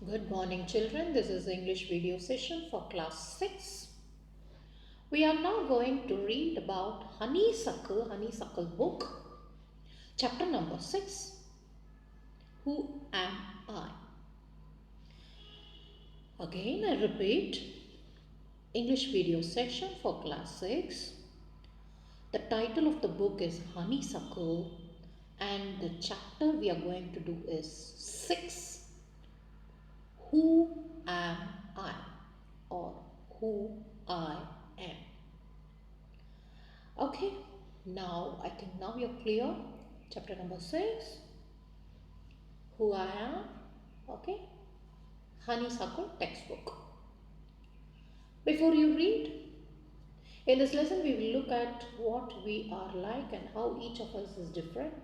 Good morning, children. This is the English video session for class 6. We are now going to read about Honeysuckle book, chapter number 6. Who am I? Again, I repeat, English video session for class 6. The title of the book is Honeysuckle, and the chapter we are going to do is 6. Who am I? Or who I am. Okay, now I think now you're clear. Chapter number 6. Who I am. Okay. Honeysuckle textbook. Before you read, in this lesson we will look at what we are like and how each of us is different.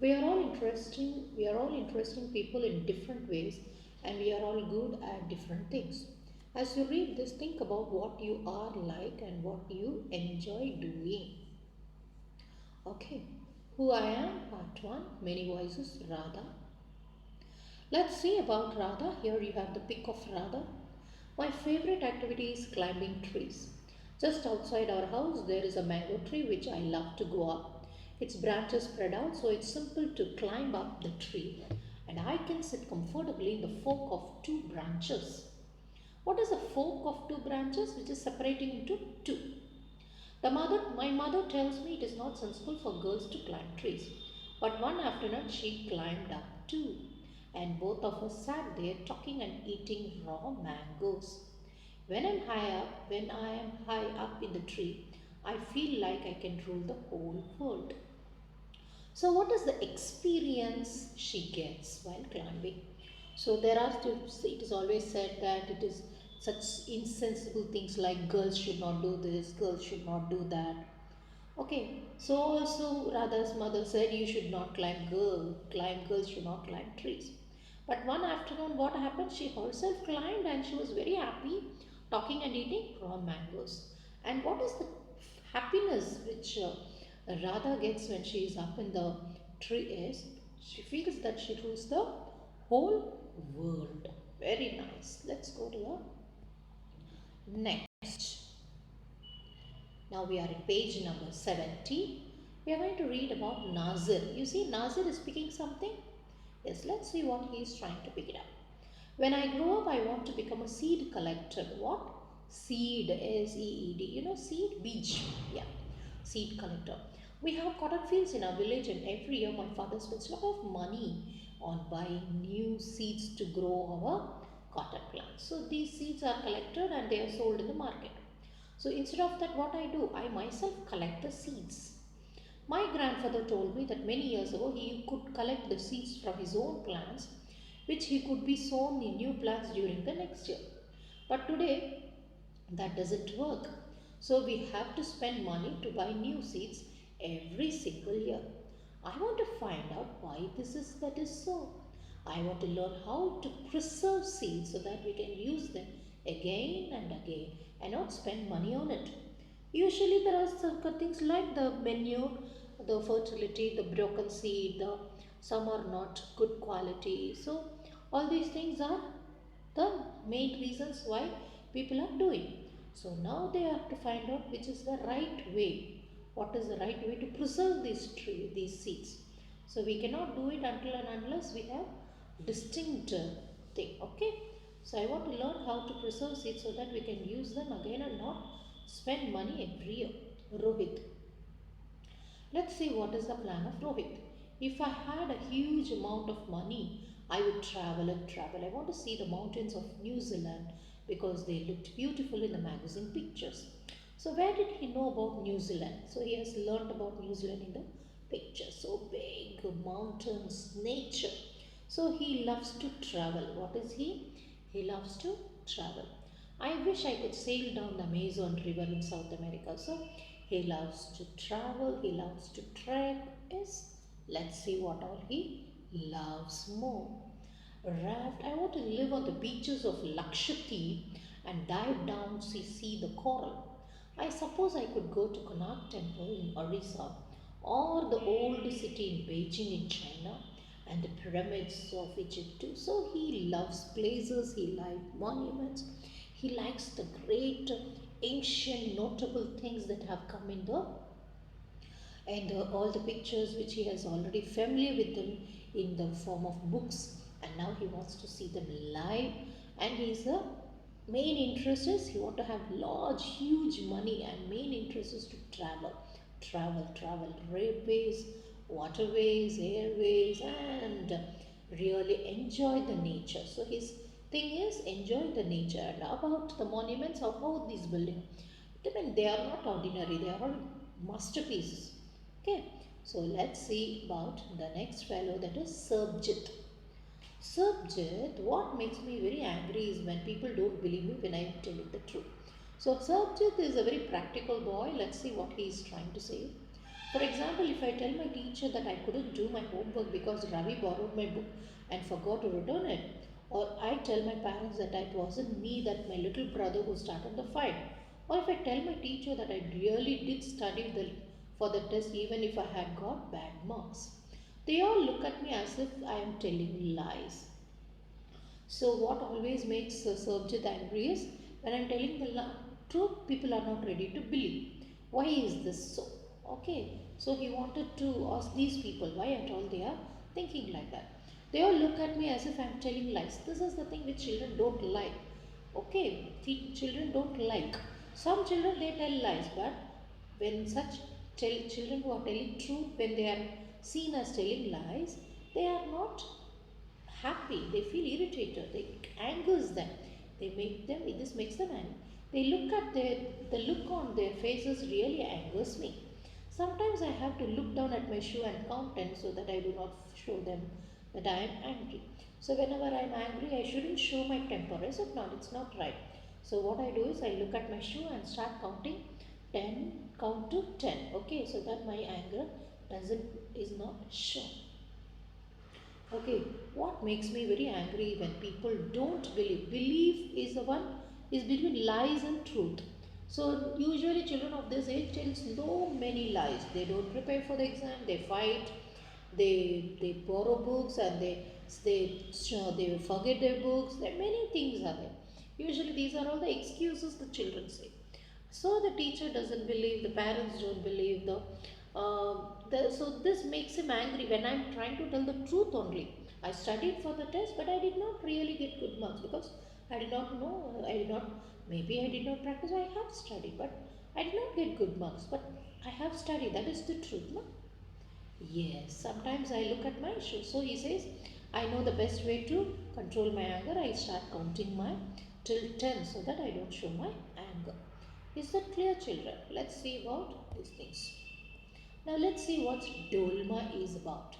We are all interesting people in different ways, and we are all good at different things. As you read this, think about what you are like and what you enjoy doing. Okay, who I am, part 1, many voices, Radha. Let's see about Radha. Here you have the pic of Radha. My favorite activity is climbing trees. Just outside our house there is a mango tree which I love to go up. Its branches spread out so it's simple to climb up the tree, and I can sit comfortably in the fork of 2 branches. What is a fork of 2 branches which is separating into 2? My mother tells me it is not sensible for girls to climb trees. But one afternoon she climbed up too, and both of us sat there talking and eating raw mangoes. When I am high up in the tree, I feel like I can rule the whole world. So what is the experience she gets while climbing? So it is always said that it is such insensible things like girls should not do this, girls should not do that. Okay, so also Radha's mother said you should not climb girls should not climb trees. But one afternoon what happened? She herself climbed and she was very happy talking and eating raw mangoes. And what is the happiness which Radha gets when she is up in the tree is she feels that she rules the whole world. Very nice. Let's go to the next. Now we are in page number 70. We are going to read about Nazir. You see, Nazir is picking something. Yes, let's see what he is trying to pick it up. When I grow up, I want to become a seed collector. What? Seed, S-E-E-D. You know, seed, beach. Yeah, seed collector. We have cotton fields in our village, and every year my father spends a lot of money on buying new seeds to grow our cotton plants. So these seeds are collected and they are sold in the market. So instead of that, what I do, I myself collect the seeds. My grandfather told me that many years ago he could collect the seeds from his own plants, which he could be sown in new plants during the next year. But today, that doesn't work. So we have to spend money to buy new seeds every single year. I want to find out why that is so. I want to learn how to preserve seeds so that we can use them again and again and not spend money on it. Usually there are some things like the manure, the fertility, the broken seed, some are not good quality. So all these things are the main reasons why people are doing. So now they have to find out which is the right way. What is the right way to preserve these seeds? So we cannot do it until and unless we have distinct thing. Okay. So I want to learn how to preserve seeds so that we can use them again and not spend money every year. Rohit. Let's see what is the plan of Rohit. If I had a huge amount of money, I would travel and travel. I want to see the mountains of New Zealand because they looked beautiful in the magazine pictures. So where did he know about New Zealand? So he has learnt about New Zealand in the pictures. So big mountains, nature. So he loves to travel. What is he? He loves to travel. I wish I could sail down the Amazon River in South America. So he loves to travel, he loves to trek. Yes, let's see what all he loves more. Raft, I want to live on the beaches of Lakshadweep and dive down to see the coral. I suppose I could go to Konark Temple in Orissa or the old city in Beijing in China and the pyramids of Egypt too. So he loves places, he likes monuments, he likes the great ancient notable things that have come in the and all the pictures which he has already familiar with them in the form of books, and now he wants to see them live. And his main interest is he want to have large huge money, and main interest is to travel railways, waterways, airways, and really enjoy the nature. So his thing is enjoy the nature. And about the monuments of all these buildings, I mean, they are not ordinary, they are all masterpieces. Okay, so let's see about the next fellow, that is Sarbjit. Sarbjit, what makes me very angry is when people don't believe me when I am telling the truth. So Sarbjit is a very practical boy. Let's see what he is trying to say. For example, if I tell my teacher that I couldn't do my homework because Ravi borrowed my book and forgot to return it, or I tell my parents that it wasn't me, that my little brother who started the fight, or if I tell my teacher that I really did study for the test even if I had got bad marks, they all look at me as if I am telling lies. So what always makes Sarabjit angry is when I am telling the truth, people are not ready to believe. Why is this so? Okay, so he wanted to ask these people why at all they are thinking like that. They all look at me as if I am telling lies. This is the thing which children don't like. Okay, children don't like. Some children they tell lies, but when such children who are telling truth, when they are seen as telling lies, they are not happy, they feel irritated, they angers them, they make them, this makes them angry. They look at the look on their faces really angers me. Sometimes I have to look down at my shoe and count 10 so that I do not show them that I am angry. So whenever I am angry, I shouldn't show my temper, is it not? It's not right. So what I do is I look at my shoe and start counting 10, count to 10, okay, so that my anger doesn't is not shown. Okay, what makes me very angry when people don't believe? Belief is the one is between lies and truth. So usually children of this age tell so many lies. They don't prepare for the exam. They fight. They borrow books and they forget their books. There are many things are there. Usually these are all the excuses the children say. So the teacher doesn't believe, the parents don't believe, so this makes him angry when I'm trying to tell the truth only. I studied for the test, but I did not really get good marks because I did not know, I did not, maybe I did not practice, I have studied, but I did not get good marks, but I have studied, that is the truth, no? Yes, sometimes I look at my shoe. So he says, I know the best way to control my anger. I start counting my till 10 so that I don't show my anger. Is that clear, children? Let's see about these things. Now let's see what Dolma is about.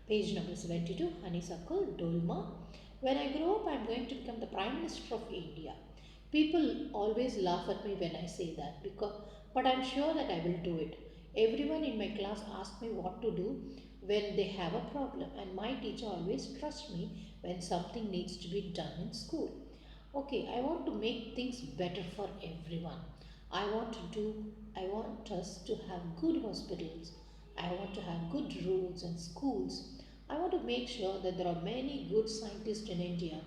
Page number 72, Honeysuckle, Dolma. When I grow up, I am going to become the Prime Minister of India. People always laugh at me when I say that, but I am sure that I will do it. Everyone in my class asks me what to do when they have a problem, and my teacher always trusts me when something needs to be done in school. Okay, I want to make things better for everyone. I want us to have good hospitals. I want to have good roads and schools. I want to make sure that there are many good scientists in India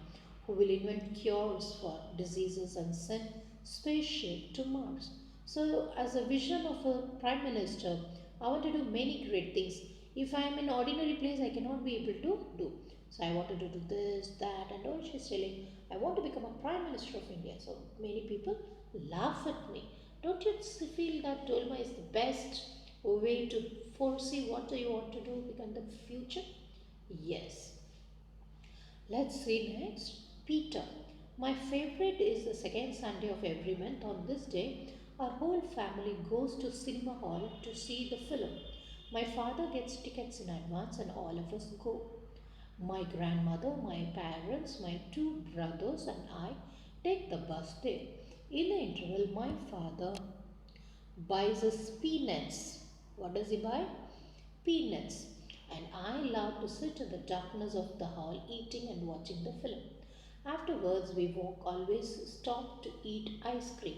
who will invent cures for diseases and send spaceship to Mars. So, as a vision of a prime minister, I want to do many great things. If I am in ordinary place, I cannot be able to do. So, I wanted to do this, that, and all. She's telling, I want to become a prime minister of India. So, many people laugh at me. Don't you feel that Dolma is the best way to foresee what do you want to do in the future? Yes. Let's see next. Peter. My favorite is the second Sunday of every month. On this day, our whole family goes to cinema hall to see the film. My father gets tickets in advance and all of us go. My grandmother, my parents, my two brothers and I take the bus there. In the interval, my father buys us peanuts. What does he buy? Peanuts. And I love to sit in the darkness of the hall eating and watching the film. Afterwards, we walk, always stop to eat ice cream.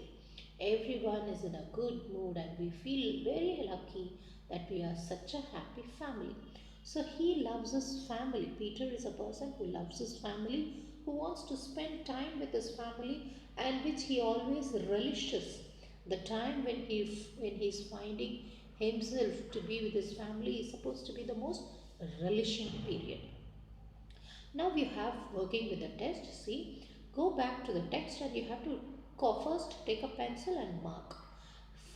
Everyone is in a good mood and we feel very lucky that we are such a happy family. So he loves his family. Peter is a person who loves his family, who wants to spend time with his family, and which he always relishes. The time when he is finding himself to be with his family is supposed to be the most relishing period. Now we have working with the test. See, go back to the text and you have to first take a pencil and mark.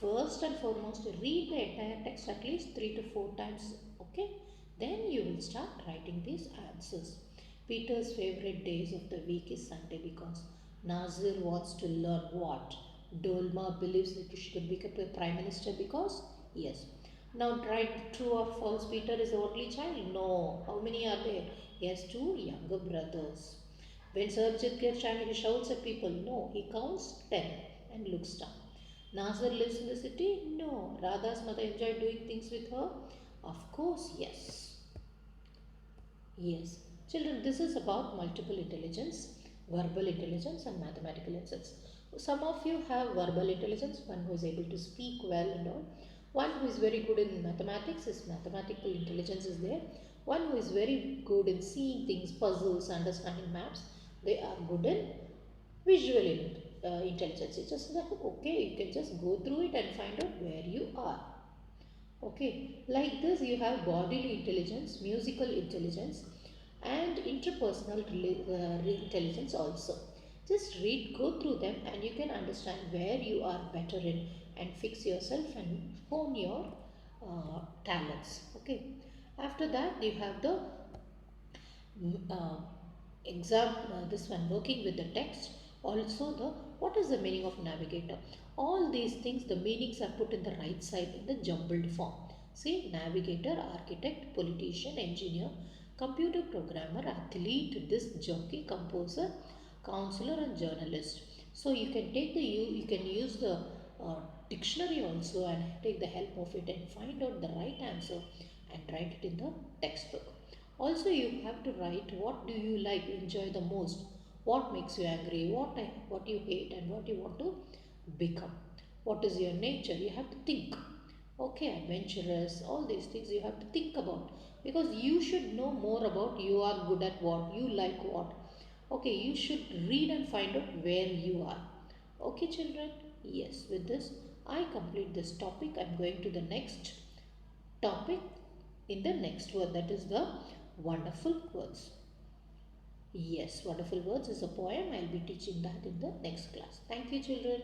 First and foremost, read the entire text at least 3 to 4 times. Okay, then you will start writing these answers. Peter's favorite days of the week is Sunday because Nazir wants to learn what? Dolma believes that she could become a prime minister because yes. Now write true or false. Peter is the only child. No. How many are there? He has two younger brothers. When Sarvjit gets angry, he shouts at people. No. He counts 10 and looks down. Nazir lives in the city? No. Radha's mother enjoyed doing things with her? Of course, yes. Yes. Children, this is about multiple intelligence, verbal intelligence and mathematical intelligence. Some of you have verbal intelligence, one who is able to speak well and all. One who is very good in mathematics, is mathematical intelligence is there. One who is very good in seeing things, puzzles, understanding maps. They are good in visual intelligence. It's just that, okay, you can just go through it and find out where you are. Okay, like this you have bodily intelligence, musical intelligence and interpersonal intelligence also. Just read, go through them and you can understand where you are better in and fix yourself and hone your talents. Okay, after that you have the uh, exam, this one working with the text, also the what is the meaning of navigator. All these things, the meanings are put in the right side in the jumbled form. See, navigator, architect, politician, engineer, computer programmer, athlete, disc jockey, composer, counselor and journalist. So you can take the you can use the dictionary also and take the help of it and find out the right answer and write it in the textbook. Also, you have to write what do you like, enjoy the most, what makes you angry, what you hate, and what you want to become. What is your nature? You have to think. Okay, adventurous, all these things you have to think about because you should know more about you are good at what, you like what. Okay, you should read and find out where you are. Okay, children? Yes, with this, I complete this topic. I'm going to the next topic in the next word, that is the wonderful words. Yes, wonderful words is a poem. I'll be teaching that in the next class. Thank you, children.